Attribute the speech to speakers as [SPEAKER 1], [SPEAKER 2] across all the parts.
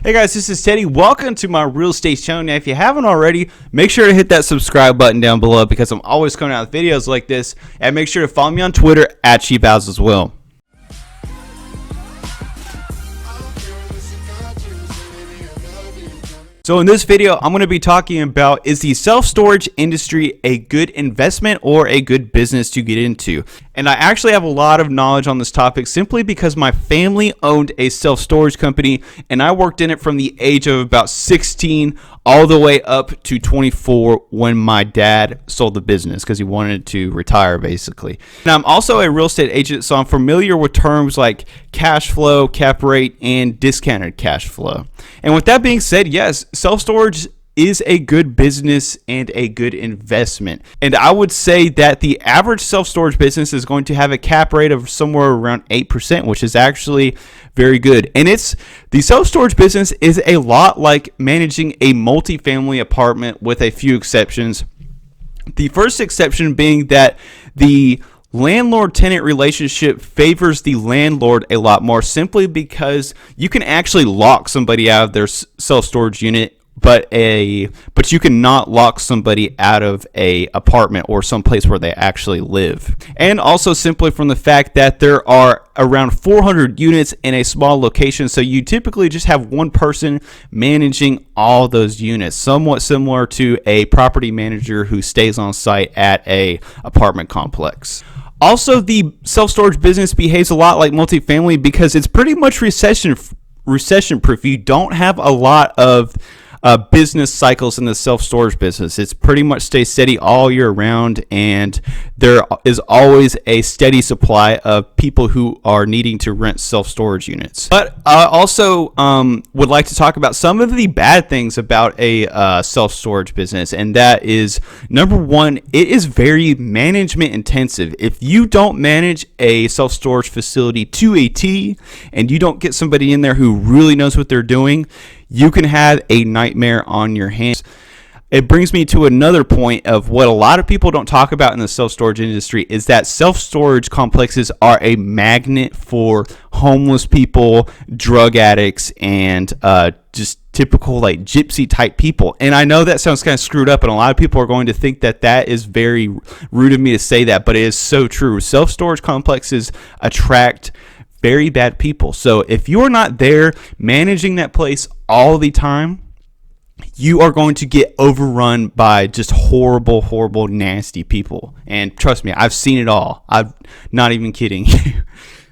[SPEAKER 1] Hey guys, this is Teddy. Welcome to my real estate channel. Now, if you haven't already, make sure to hit that subscribe button down below because I'm always coming out with videos like this. And make sure to follow me on Twitter at CheapHouse as well. So in this video, I'm going to be talking about, is the self-storage industry a good investment or a good business to get into? And I actually have a lot of knowledge on this topic simply because my family owned a self-storage company and I worked in it from the age of about 16 all the way up to 24 when my dad sold the business because he wanted to retire basically. And I'm also a real estate agent, so I'm familiar with terms like cash flow, cap rate, and discounted cash flow. And with that being said, yes, self-storage is a good business and a good investment. And I would say that the average self-storage business is going to have a cap rate of somewhere around 8%, which is actually very good. And the self-storage business is a lot like managing a multifamily apartment with a few exceptions. The first exception being that the landlord-tenant relationship favors the landlord a lot more simply because you can actually lock somebody out of their self-storage unit, but you cannot lock somebody out of a apartment or some place where they actually live. And also simply from the fact that there are around 400 units in a small location, so you typically just have one person managing all those units, somewhat similar to a property manager who stays on site at a apartment complex. Also, the self-storage business behaves a lot like multifamily because it's pretty much recession proof. You don't have a lot of business cycles in the self-storage business. It's pretty much stays steady all year round, and there is always a steady supply of people who are needing to rent self-storage units. But I also would like to talk about some of the bad things about a self-storage business, and that is, number one, it is very management intensive. If you don't manage a self-storage facility to a T and you don't get somebody in there who really knows what they're doing, you can have a nightmare on your hands. It brings me to another point of what a lot of people don't talk about in the self-storage industry is that self-storage complexes are a magnet for homeless people, drug addicts, and just typical like gypsy type people. And I know that sounds kind of screwed up, and a lot of people are going to think that that is very rude of me to say that, but it is so true. Self-storage complexes attract very bad people. So if you're not there managing that place all the time, you are going to get overrun by just horrible, nasty people. And trust me, I've seen it all. I'm not even kidding.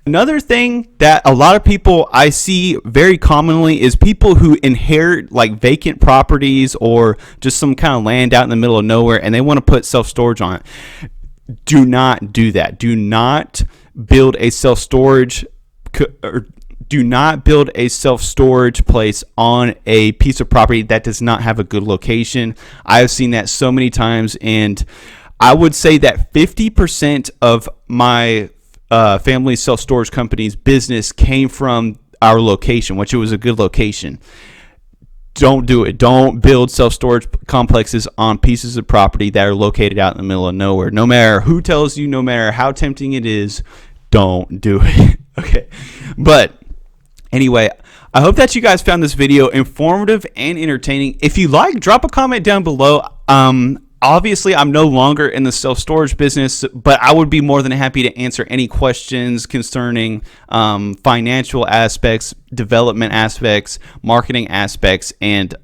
[SPEAKER 1] Another thing that a lot of people I see very commonly is people who inherit like vacant properties or just some kind of land out in the middle of nowhere and they want to put self-storage on it. Do not do that. Do not build a self-storage place on a piece of property that does not have a good location. I have seen that so many times, and I would say that 50% of my family's self-storage company's business came from our location, which it was a good location. Don't do it. Don't build self-storage complexes on pieces of property that are located out in the middle of nowhere. No matter who tells you, no matter how tempting it is, don't do it. Okay, but anyway, I hope that you guys found this video informative and entertaining. If you like, drop a comment down below. Obviously, I'm no longer in the self-storage business, but I would be more than happy to answer any questions concerning financial aspects, development aspects, marketing aspects, and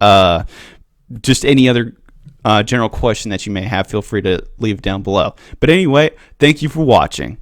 [SPEAKER 1] just any other general question that you may have. Feel free to leave down below. But anyway, thank you for watching.